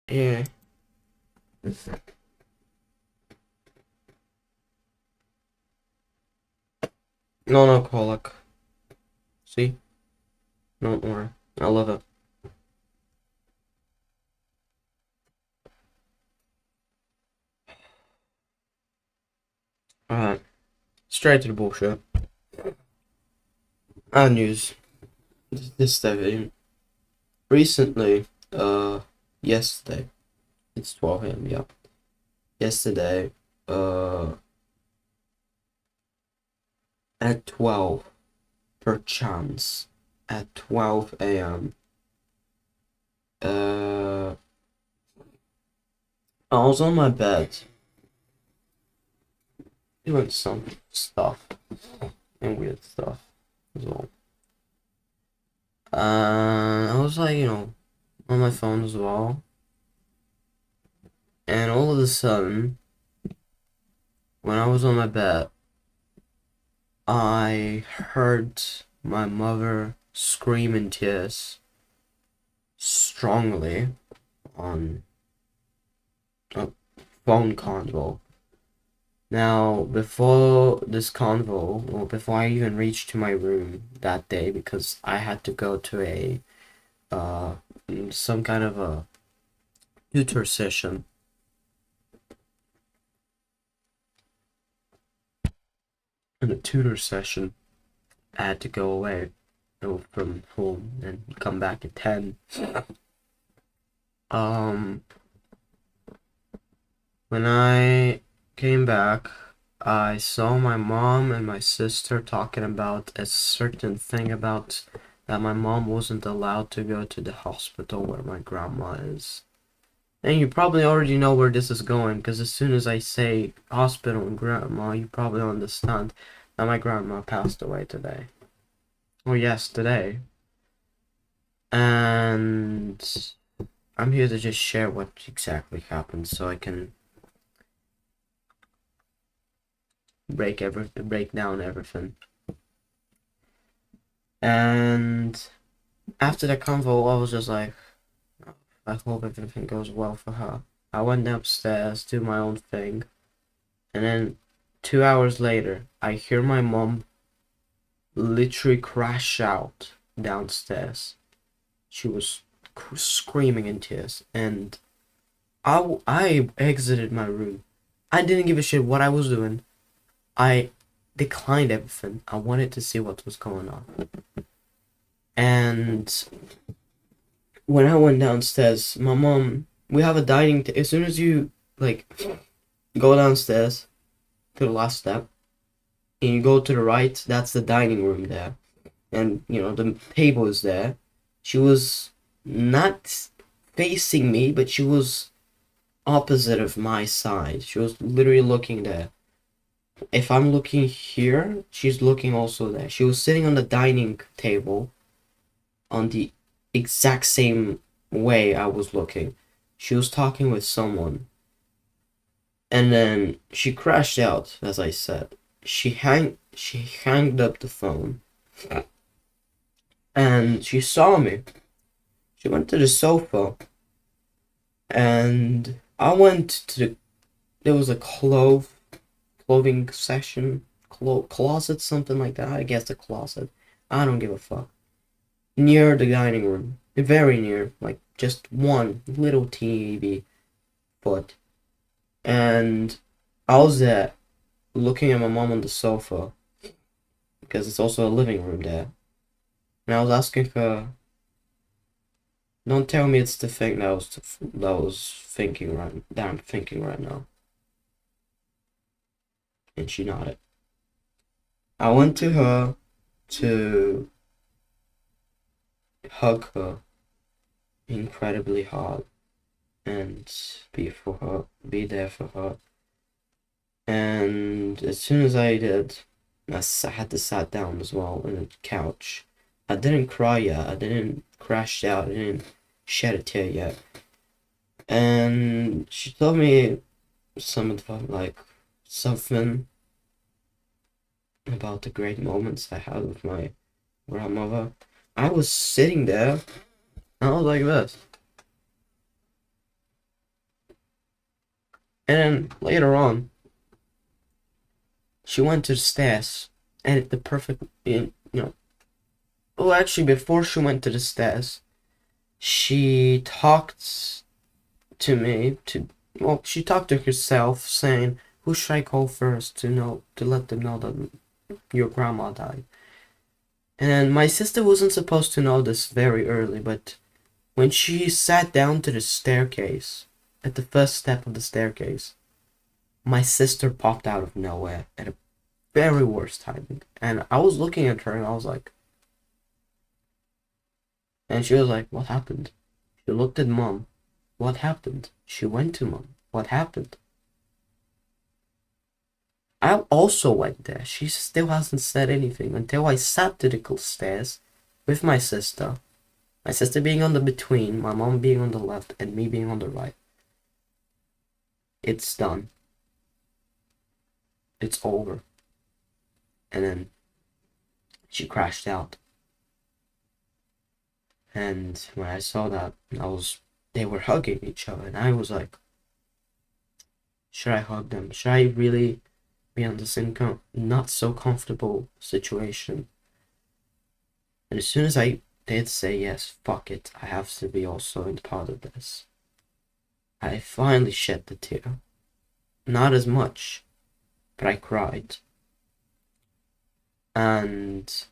Yeah. Non-alcoholic. See? Don't worry. I love it. Alright. Straight to the bullshit. News. This day. Recently, yesterday. It's 12 a.m. Yeah. Yesterday, uh, at 12, per chance, at 12 a.m., I was on my bed doing some stuff and weird stuff as well. I was like, on my phone as well, and all of a sudden, when I was on my bed, I heard my mother scream in tears strongly on a phone convo. Now, before this convo, or before I even reached to my room that day, because I had to go to uh, some kind of a tutor session, in a tutor session, I had to go away from home and come back at 10. Um, when I came back, I saw my mom and my sister talking about a certain thing about that my mom wasn't allowed to go to the hospital where my grandma is. And you probably already know where this is going, because as soon as I say hospital and grandma, you probably understand that my grandma passed away today. Or yesterday. And I'm here to just share what exactly happened so I can break down everything. And after the convo, I was just like, I hope everything goes well for her. I went upstairs, do my own thing, and then 2 hours later, I hear my mom literally crash out downstairs. She was screaming in tears, and I exited my room. I didn't give a shit what I was doing. I declined everything. I wanted to see what was going on. And when I went downstairs, my mom, we have a as soon as you like go downstairs to the last step and you go to the right, that's the dining room there. And the table is there. She was not facing me, but she was opposite of my side. She was literally looking there. If I'm looking here, she's looking also there. She was sitting on the dining table on the exact same way I was looking. She was talking with someone. And then she crashed out, as I said. She hanged up the phone. And she saw me. She went to the sofa. And I went to there was a clothing section, closet, something like that. I guess a closet. I don't give a fuck. Near the dining room. Very near. Like just one little teeny foot. And I was there looking at my mom on the sofa because it's also a living room there. And I was asking her, "Don't tell me it's the thing that was thinking right that I'm thinking right now." And she nodded. I went to her to hug her incredibly hard and be there for her. And as soon as I did, had to sat down as well on the couch. I didn't cry yet. I didn't crash out. I didn't shed a tear yet. And she told me some advice, like something about the great moments I had with my grandmother. I was sitting there, and I was like this. And then later on, she went to the stairs, and at the perfect, well, actually, before she went to the stairs, she talked to me she talked to herself, saying, "Who should I call first to let them know that your grandma died?" And my sister wasn't supposed to know this very early, but when she sat down to the staircase, at the first step of the staircase, my sister popped out of nowhere at a very worst timing. And I was looking at her and I was like, and she was like, "What happened?" She looked at mom. "What happened?" She went to mom. "What happened?" I also went there. She still hasn't said anything until I sat to the stairs with my sister. My sister being on the between, my mom being on the left, and me being on the right. It's done. It's over. And then she crashed out. And when I saw that, they were hugging each other, and I was like, should I hug them? Should I really be on this not so comfortable situation? And as soon as I did say yes, fuck it, I have to be also in part of this, I finally shed the tear. Not as much, but I cried. And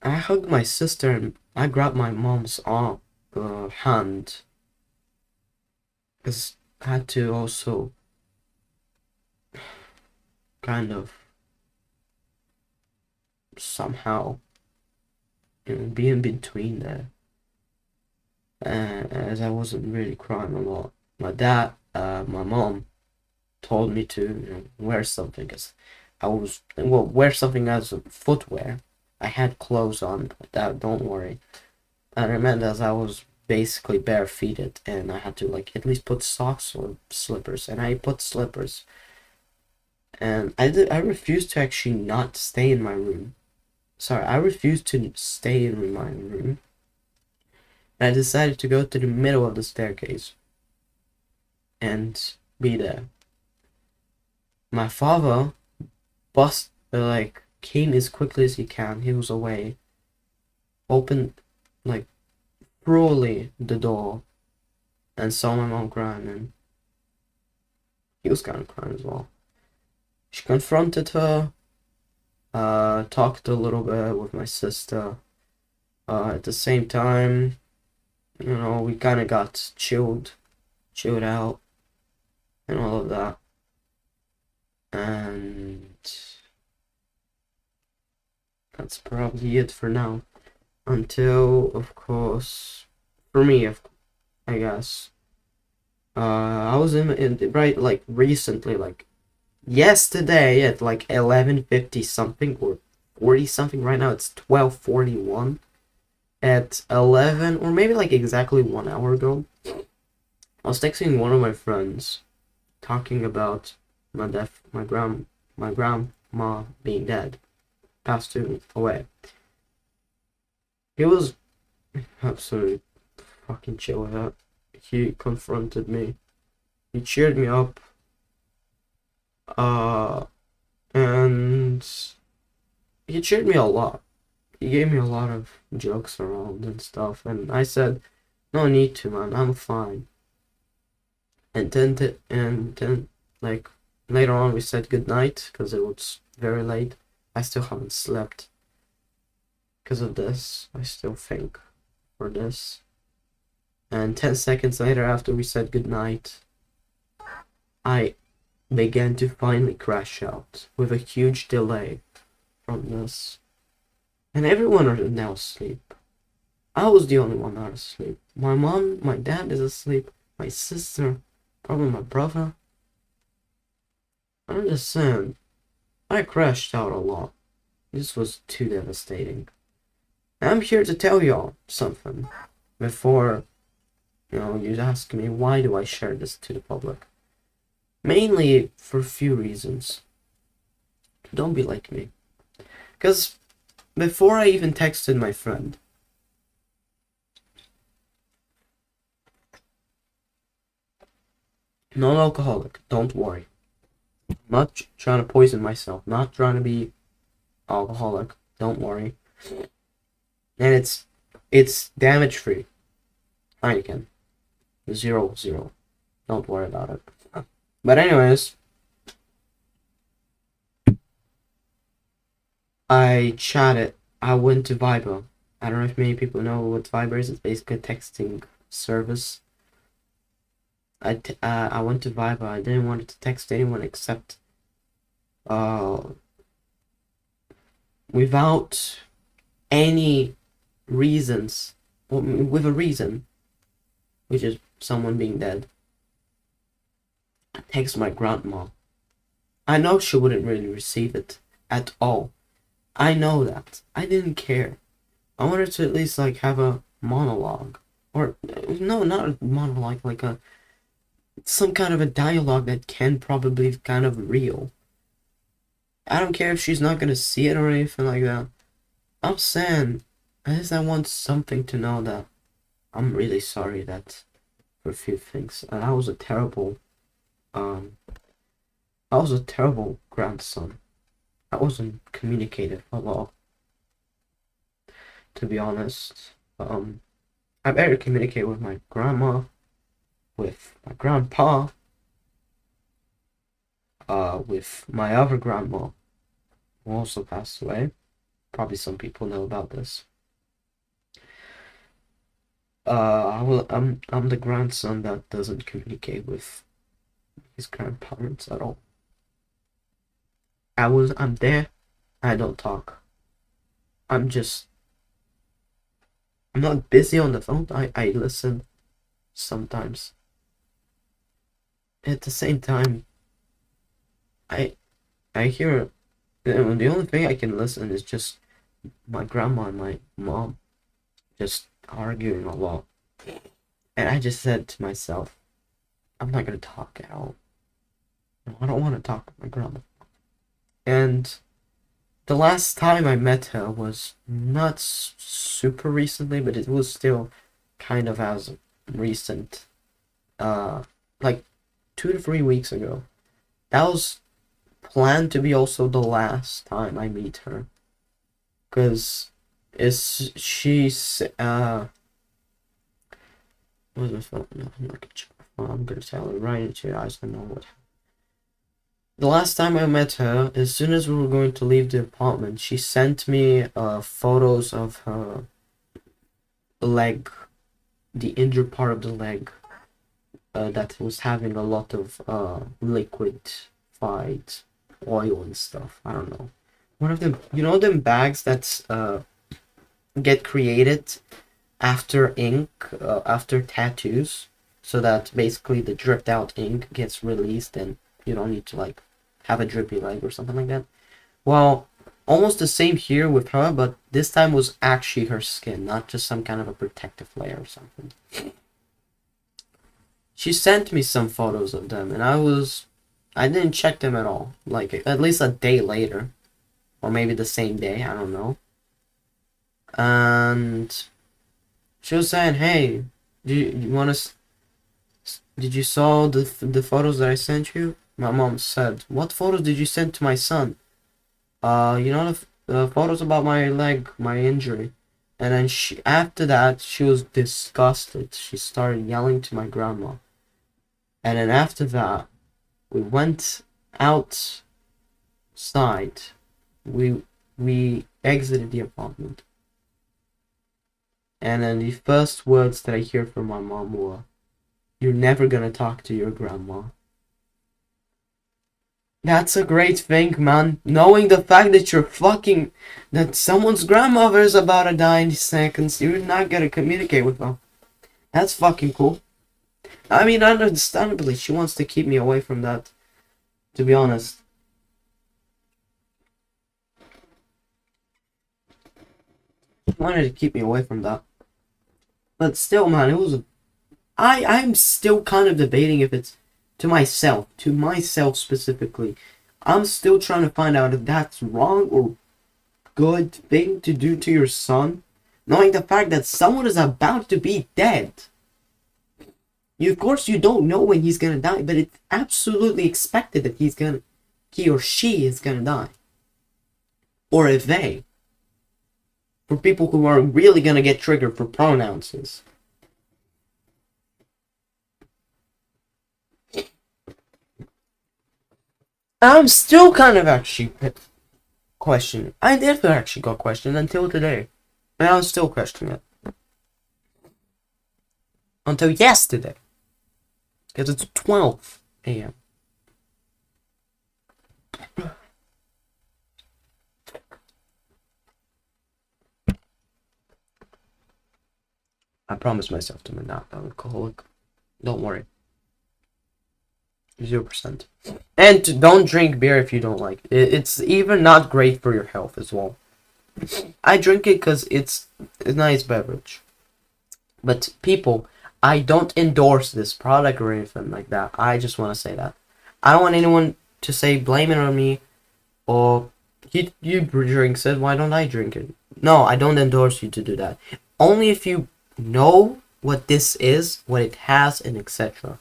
I hugged my sister and I grabbed my mom's hand, because I had to also kind of somehow be in between there, as I wasn't really crying a lot. My mom told me to wear something, because wear something as a footwear. I had clothes on, but don't worry. And I meant as I was basically barefooted, and I had to at least put socks or slippers, and I put slippers. And I refused to actually not stay in my room. Sorry, I refused to stay in my room. And I decided to go to the middle of the staircase and be there. My father came as quickly as he can. He was away. Opened cruelly the door and saw my mom crying, and he was kind of crying as well. She confronted her, talked a little bit with my sister. At the same time, we kind of got chilled out, and all of that. And that's probably it for now. Until, of course, for me, I guess, I was recently, yesterday at 11:50 something or 40 something. Right now it's 12:41. At 11, or maybe exactly 1 hour ago, I was texting one of my friends, talking about my death, my grandma being dead, passed away. He was absolutely fucking chill with that. He confronted me. He cheered me up. And he cheered me a lot. He gave me a lot of jokes around and stuff, and I said, "No need to, man. I'm fine." And then later on we said goodnight because it was very late. I still haven't slept because of this. I still think for this. And 10 seconds later, after we said goodnight, I began to finally crash out with a huge delay from this. And everyone are now asleep. I was the only one not asleep. My mom, my dad is asleep. My sister, probably my brother. I'm just saying, I crashed out a lot. This was too devastating. I'm here to tell y'all something before, you ask me why do I share this to the public. Mainly for a few reasons. Don't be like me. Because before I even texted my friend, Non-alcoholic. Don't worry. Not trying to poison myself. Not trying to be alcoholic. Don't worry. And it's damage free. Heineken. 0-0. Don't worry about it. But anyways, I chatted. I went to Viber. I don't know if many people know what Viber is. It's basically a texting service. I went to Viber. I didn't want to text anyone except without any reasons, with a reason, which is someone being dead. I text my grandma. I know she wouldn't really receive it at all. I know that. I didn't care. I wanted to at least like have a monologue, or no, not a monologue, like a some kind of a dialogue that can probably be kind of real. I don't care if she's not gonna see it or anything like that. I'm saying, at least I want something to know that I'm really sorry that for a few things. And um, I was a terrible grandson. I wasn't communicative a lot, to be honest. I better communicate with my grandma, with my grandpa, with my other grandma, who also passed away. Probably some people know about this. I'm the grandson that doesn't communicate with his grandparents at all. I'm there. I don't talk. I'm just I'm not busy on the phone. I listen sometimes. At the same time, I I hear the only thing I can listen is just my grandma and my mom just arguing a lot. And I just said to myself, I'm not gonna talk at all. No, I don't want to talk with my grandma. And the last time I met her was not super recently, but it was still kind of as recent. Uh, like 2 to 3 weeks ago. That was planned to be also the last time I meet her, cause she's what's my phone? No, I'm not gonna check my phone. I'm gonna tell her right into your eyes. I know what. The last time I met her, as soon as we were going to leave the apartment, she sent me photos of her leg, the injured part of the leg, that was having a lot of liquid oil and stuff. I don't know. One of them, you know, them bags that get created after ink, after tattoos, so that basically the dripped out ink gets released and you don't need to like have a drippy leg or something like that. Well, almost the same here with her, but this time was actually her skin, not just some kind of a protective layer or something. She sent me some photos of them, and I didn't check them at all. Like, at least a day later, or maybe the same day, I don't know. And she was saying, "Hey, you want to? Did you saw the photos that I sent you?" My mom said, "What photos did you send to my son?" You know the photos about my leg, my injury. And then after that, she was disgusted. She started yelling to my grandma. And then after that, we went outside. We exited the apartment. And then the first words that I hear from my mom were, "You're never gonna talk to your grandma." That's a great thing, man. Knowing the fact that that someone's grandmother is about to die in seconds, you're not gonna communicate with them. That's fucking cool. I mean, understandably, she wants to keep me away from that, to be honest. She wanted to keep me away from that. But still, man, I'm still kind of debating if it's to myself specifically. I'm still trying to find out if that's wrong or good thing to do to your son, knowing the fact that someone is about to be dead. You, of course, you don't know when he's gonna die, but it's absolutely expected that he or she is gonna die. Or if they. For people who are really gonna get triggered for pronouns. I'm still kind of actually questioning. I never actually got questioned until today. And I was still questioning it. Until yesterday. Because it's 12 a.m. I promised myself to be not an alcoholic. Don't worry. 0%. And don't drink beer if you don't like it. It's even not great for your health as well. I drink it because it's a nice beverage. But people, I don't endorse this product or anything like that. I just want to say that. I don't want anyone to say blame it on me or you drink it, why don't I drink it? No, I don't endorse you to do that. Only if you know what this is, what it has, and etc.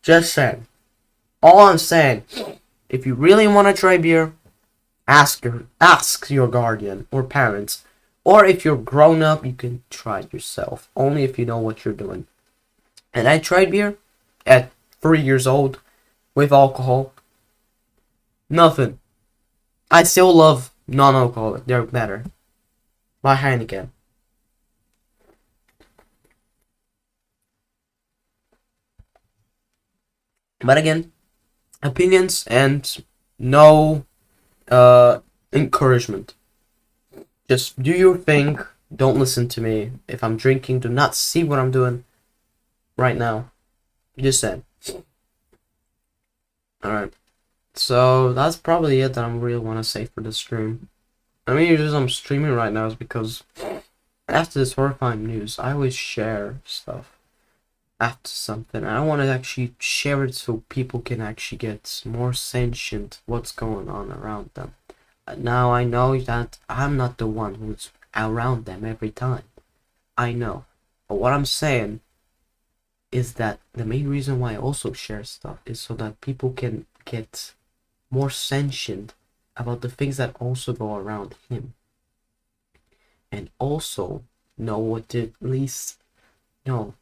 Just saying. All I'm saying, if you really want to try beer, ask your guardian or parents. Or if you're grown up, you can try it yourself. Only if you know what you're doing. And I tried beer at 3 years old with alcohol. Nothing. I still love non-alcoholic. They're better. By Heineken. But again, opinions and no encouragement. Just do your thing. Don't listen to me. If I'm drinking, do not see what I'm doing right now. Just said. Alright. So that's probably it that I really want to say for this stream. I mean, the reason I'm streaming right now is because after this horrifying news, I always share stuff after something. I want to actually share it so people can actually get more sentient what's going on around them. Now I know that I'm not the one who's around them every time. I know. But what I'm saying is that the main reason why I also share stuff is so that people can get more sentient about the things that also go around him. And also know what to at least know.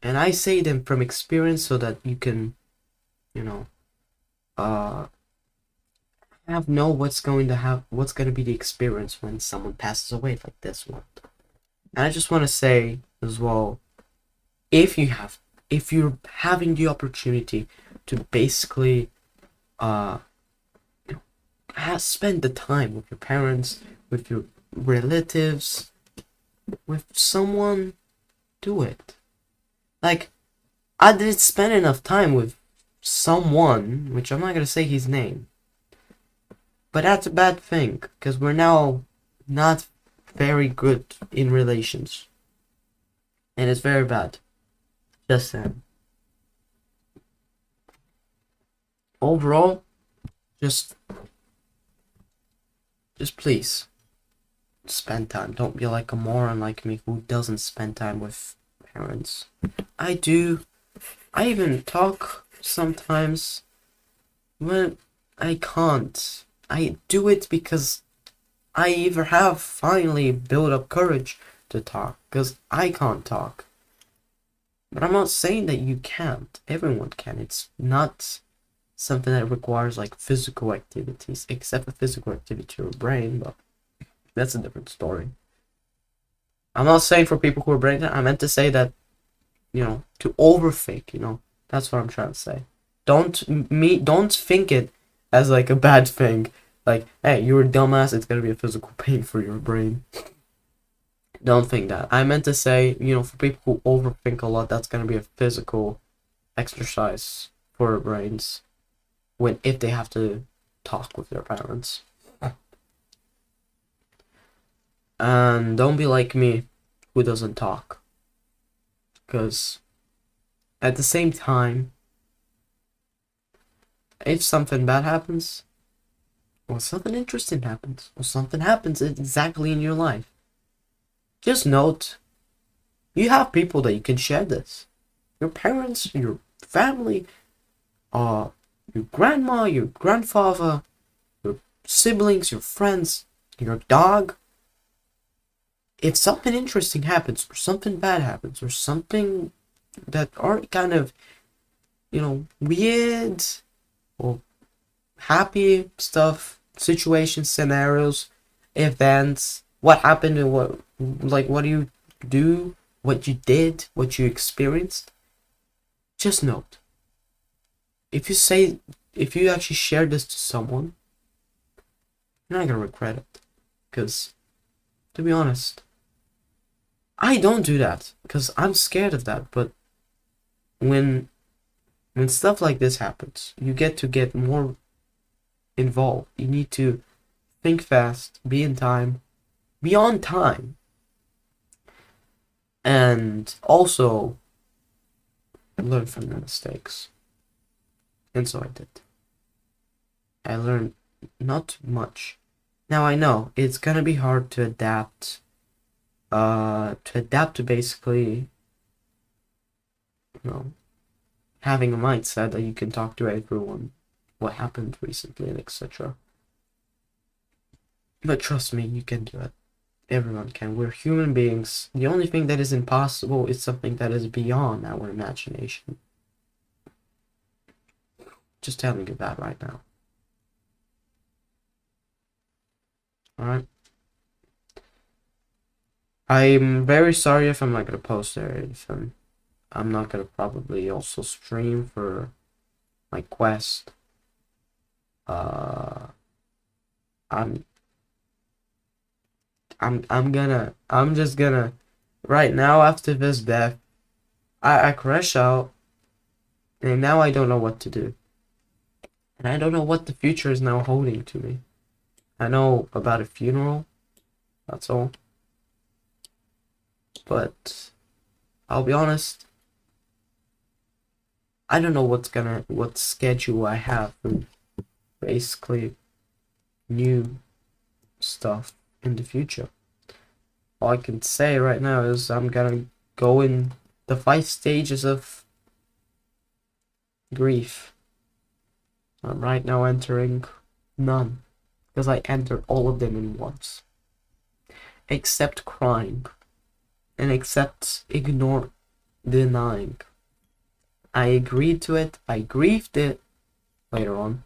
And I say them from experience so that you can, know what's going to be the experience when someone passes away like this one. And I just want to say as well, if you're having the opportunity to basically spend the time with your parents, with your relatives, with someone, do it. Like, I didn't spend enough time with someone, which I'm not gonna say his name, but that's a bad thing, because we're now not very good in relations. And it's very bad. Just saying. Overall, just please, spend time. Don't be like a moron like me who doesn't spend time with parents. I do. I even talk sometimes when I can't. I do it because I either have finally built up courage to talk, because I can't talk. But I'm not saying that you can't. Everyone can. It's not something that requires like physical activities, except for physical activity to your brain, but that's a different story. I'm not saying for people who are brain dead. I meant to say that, to overthink, that's what I'm trying to say. Don't think it as like a bad thing. Like, hey, you're a dumbass, it's gonna be a physical pain for your brain. Don't think that. I meant to say, for people who overthink a lot, that's gonna be a physical exercise for their brains if they have to talk with their parents. And don't be like me, who doesn't talk. Because at the same time, if something bad happens, or something interesting happens, or something happens exactly in your life, just note, you have people that you can share this. Your parents, your family, your grandma, your grandfather, your siblings, your friends, your dog. If something interesting happens, or something bad happens, or something that are kind of, weird or happy stuff, situations, scenarios, events, what happened and what do you do, what you did, what you experienced, just note. If you actually share this to someone, you're not gonna regret it. Because, to be honest, I don't do that because I'm scared of that. But when stuff like this happens, you get more involved. You need to think fast, be on time, and also learn from your mistakes. And so I did. I learned not much. Now I know it's gonna be hard to adapt. To basically, having a mindset that you can talk to everyone, what happened recently, and etc. But trust me, you can do it. Everyone can. We're human beings. The only thing that is impossible is something that is beyond our imagination. Just telling you that right now. Alright? I'm very sorry if I'm not gonna post there. If I'm not gonna probably also stream for my quest. I'm just gonna right now after this death, I crash out, and now I don't know what to do. And I don't know what the future is now holding to me. I know about a funeral, that's all. But I'll be honest, I don't know what schedule I have for basically new stuff in the future. All I can say right now is I'm gonna go in the 5 stages of grief. I'm right now entering none, because I entered all of them in once. Except crying, and except denying. I agreed to it, I grieved it later on.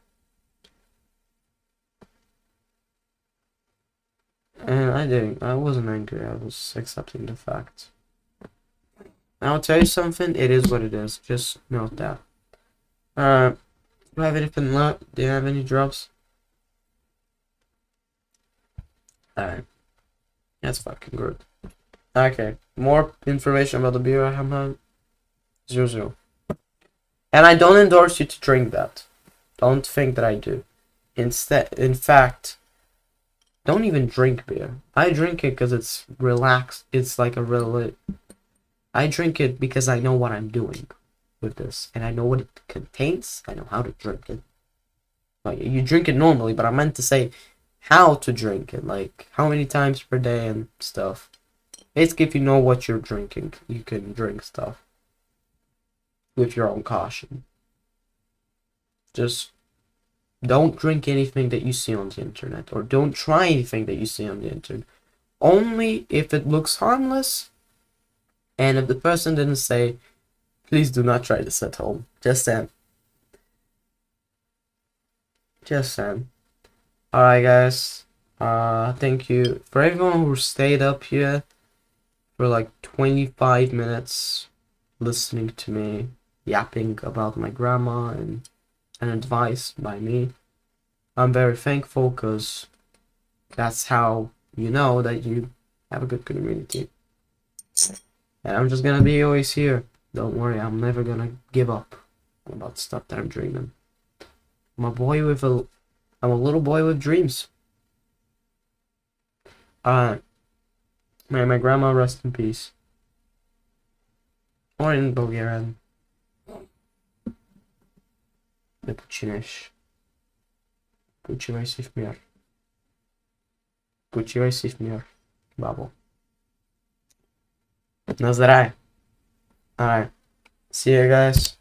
And I wasn't angry, I was accepting the fact. And I'll tell you something, it is what it is, just note that. Do you have anything left? Do you have any drops? Alright. That's fucking good. Okay, more information about the beer I have had. 0-0. And I don't endorse you to drink that. Don't think that I do. In fact, don't even drink beer. I drink it because it's relaxed. It's like I drink it because I know what I'm doing with this. And I know what it contains. I know how to drink it. Like, you drink it normally, but I meant to say how to drink it. Like, how many times per day and stuff. Basically, if you know what you're drinking, you can drink stuff. With your own caution. Just don't drink anything that you see on the internet, or don't try anything that you see on the internet. Only if it looks harmless, and if the person didn't say, please do not try this at home. Just saying. Just saying. Alright guys, thank you for everyone who stayed up here for like 25 minutes listening to me yapping about my grandma and advice by me. I'm very thankful because that's how you know that you have a good community. And I'm just gonna be always here. Don't worry, I'm never gonna give up about stuff that I'm dreaming. I'm a little boy with dreams. May my grandma rest in peace. Or in Bulgarian. Не починеш. Почивай си в мир. Почивай си в мир, бабо. На здраве. Alright. See you guys.